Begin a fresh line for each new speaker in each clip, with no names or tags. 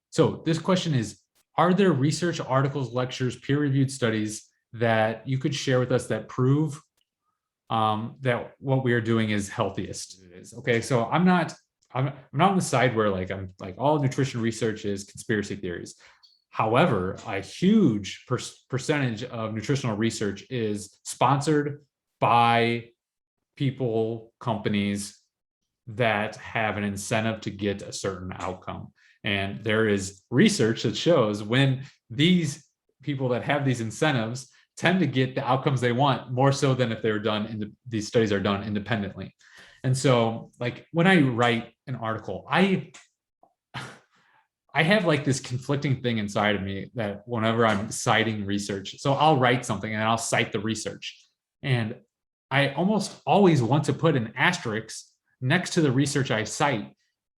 So this question is, are there research articles, lectures, peer-reviewed studies that you could share with us that prove that what we are doing is healthiest? Okay, so I'm not on the side where like I'm like all nutrition research is conspiracy theories. However, a huge percentage of nutritional research is sponsored by people, companies that have an incentive to get a certain outcome. And there is research that shows when these people that have these incentives tend to get the outcomes they want more so than if they were done in these studies are done independently. And so like when I write an article, I have like this conflicting thing inside of me that whenever I'm citing research, so I'll write something and I'll cite the research. And I almost always want to put an asterisk next to the research I cite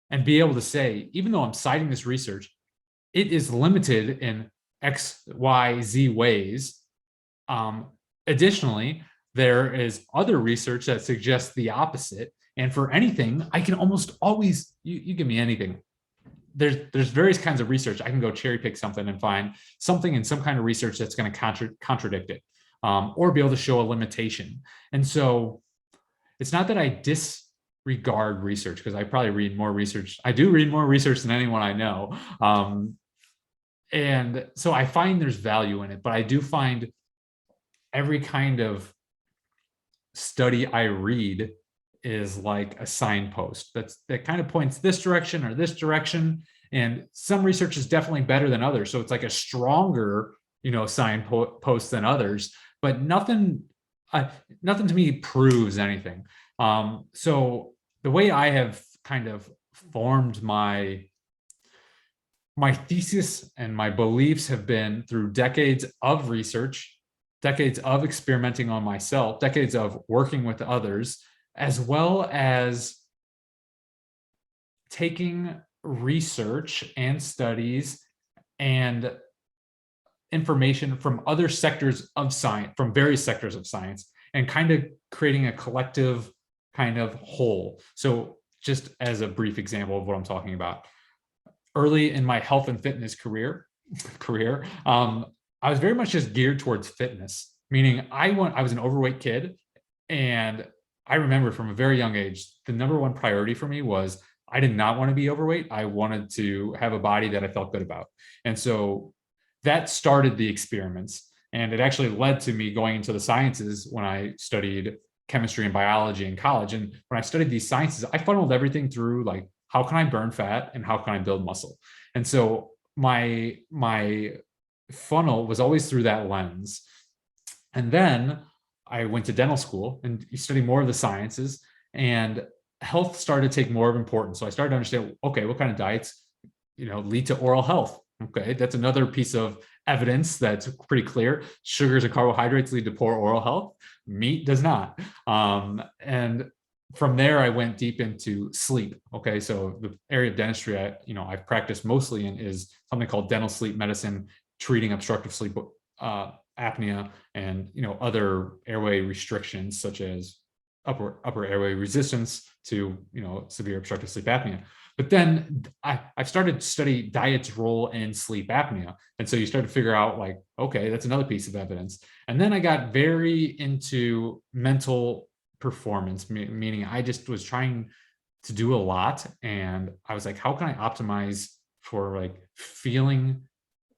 and be able to say, even though I'm citing this research, it is limited in X, Y, Z ways. Additionally, there is other research that suggests the opposite. And for anything, I can almost always, you give me anything. There's various kinds of research. I can go cherry pick something and find something in some kind of research that's going to contradict it, or be able to show a limitation. And so it's not that I disregard research, because I probably read more research. I do read more research than anyone I know. And so I find there's value in it, but I do find every kind of study I read is like a signpost that kind of points this direction or this direction. And some research is definitely better than others. So it's like a stronger, signpost than others, but nothing to me proves anything. So the way I have kind of formed my thesis and my beliefs have been through decades of research, decades of experimenting on myself, decades of working with others, as well as taking research and studies and information from other sectors of science, from various sectors of science, and kind of creating a collective kind of whole. So just as a brief example of what I'm talking about, early in my health and fitness career, I was very much just geared towards fitness, meaning I was an overweight kid. And I remember from a very young age, the number one priority for me was I did not want to be overweight. I wanted to have a body that I felt good about. And so that started the experiments. And it actually led to me going into the sciences when I studied chemistry and biology in college. And when I studied these sciences, I funneled everything through like, how can I burn fat and how can I build muscle? And so my funnel was always through that lens. And then I went to dental school and you study more of the sciences, and health started to take more of importance. So I started to understand, okay, what kind of diets, lead to oral health? Okay, that's another piece of evidence that's pretty clear. Sugars and carbohydrates lead to poor oral health. Meat does not. And from there, I went deep into sleep. Okay, so the area of dentistry I've practiced mostly in is something called dental sleep medicine, treating obstructive sleep apnea and other airway restrictions such as upper airway resistance to severe obstructive sleep apnea. But then I started to study diet's role in sleep apnea. And so you start to figure out like, okay, that's another piece of evidence. And then I got very into mental performance, meaning I just was trying to do a lot. And I was like, how can I optimize for like feeling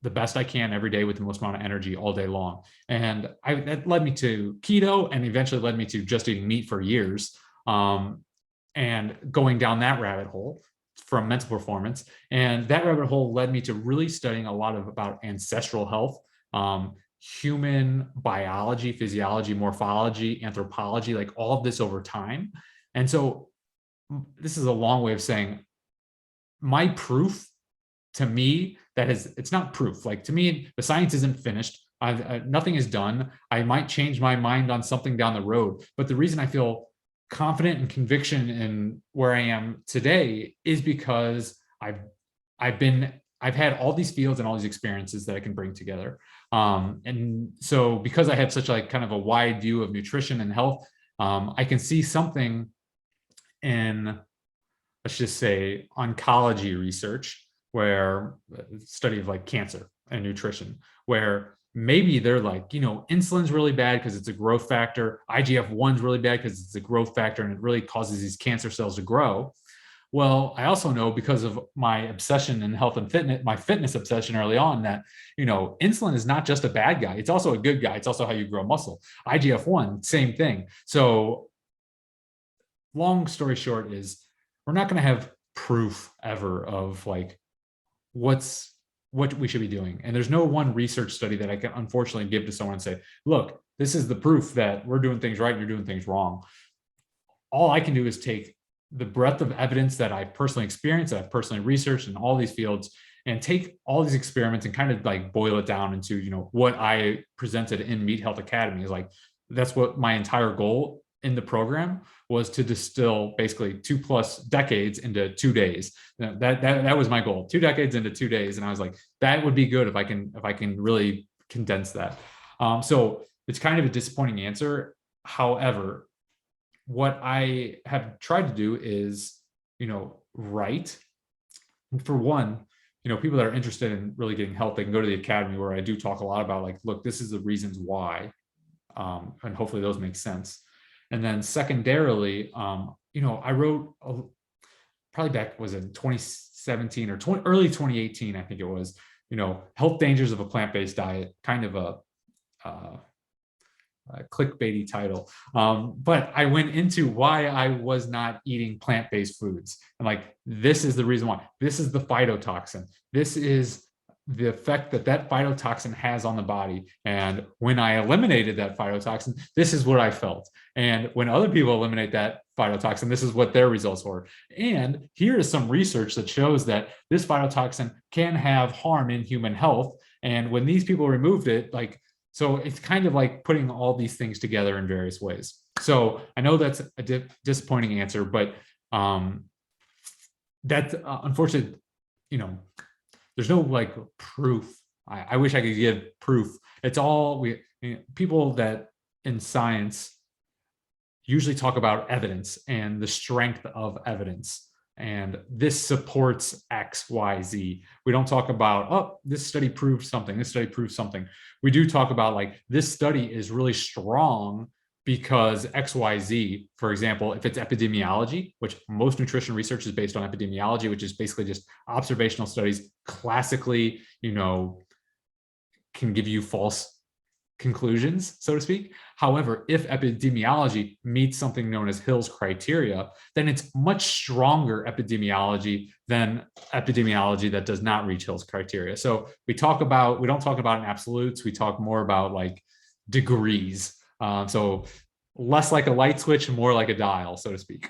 the best I can every day with the most amount of energy all day long? And that led me to keto, and eventually led me to just eating meat for years, and going down that rabbit hole from mental performance. And that rabbit hole led me to really studying a lot about ancestral health, human biology, physiology, morphology, anthropology, like all of this over time. And so this is a long way of saying my proof, to me, it's not proof. Like to me, the science isn't finished. Nothing is done. I might change my mind on something down the road, but the reason I feel confident and conviction in where I am today is because I've had all these fields and all these experiences that I can bring together. And so because I have such like kind of a wide view of nutrition and health, I can see something in, let's just say, oncology research where study of like cancer and nutrition, where maybe they're like, insulin's really bad because it's a growth factor. IGF-1's really bad because it's a growth factor and it really causes these cancer cells to grow. Well, I also know because of my obsession in health and fitness, my fitness obsession early on, that, insulin is not just a bad guy. It's also a good guy. It's also how you grow muscle. IGF-1, same thing. So long story short is we're not going to have proof ever of like what we should be doing. And there's no one research study that I can unfortunately give to someone and say, look, this is the proof that we're doing things right and you're doing things wrong. All I can do is take the breadth of evidence that I've personally experienced, that I've personally researched in all these fields, and take all these experiments and kind of like boil it down into, what I presented in Meat Health Academy is like, that's what my entire goal in the program was, to distill basically 2+ decades into 2 days. That was my goal, 2 decades into 2 days. And I was like, that would be good if I can really condense that. So it's kind of a disappointing answer. However, what I have tried to do is, write. For one, people that are interested in really getting help, they can go to the academy, where I do talk a lot about like, look, this is the reasons why, and hopefully those make sense. And then secondarily, I wrote probably back, was in 2017 or early 2018, I think it was, health dangers of a plant-based diet, kind of a clickbaity title. But I went into why I was not eating plant-based foods. And like, this is the reason why. This is the phytotoxin. This is the effect that phytotoxin has on the body. And when I eliminated that phytotoxin, this is what I felt. And when other people eliminate that phytotoxin, this is what their results were. And here is some research that shows that this phytotoxin can have harm in human health. And when these people removed it, so it's kind of like putting all these things together in various ways. So I know that's a disappointing answer, but that's unfortunately, there's no like proof. I wish I could give proof. It's all people that in science usually talk about evidence and the strength of evidence. And this supports X, Y, Z. We don't talk about, oh, this study proved something. This study proved something. We do talk about like, this study is really strong because X, Y, Z. For example, if it's epidemiology, which most nutrition research is based on epidemiology, which is basically just observational studies, classically, can give you false conclusions, so to speak. However, if epidemiology meets something known as Hill's criteria, then it's much stronger epidemiology than epidemiology that does not reach Hill's criteria. So we don't talk about in absolutes, we talk more about like degrees. So less like a light switch and more like a dial, so to speak.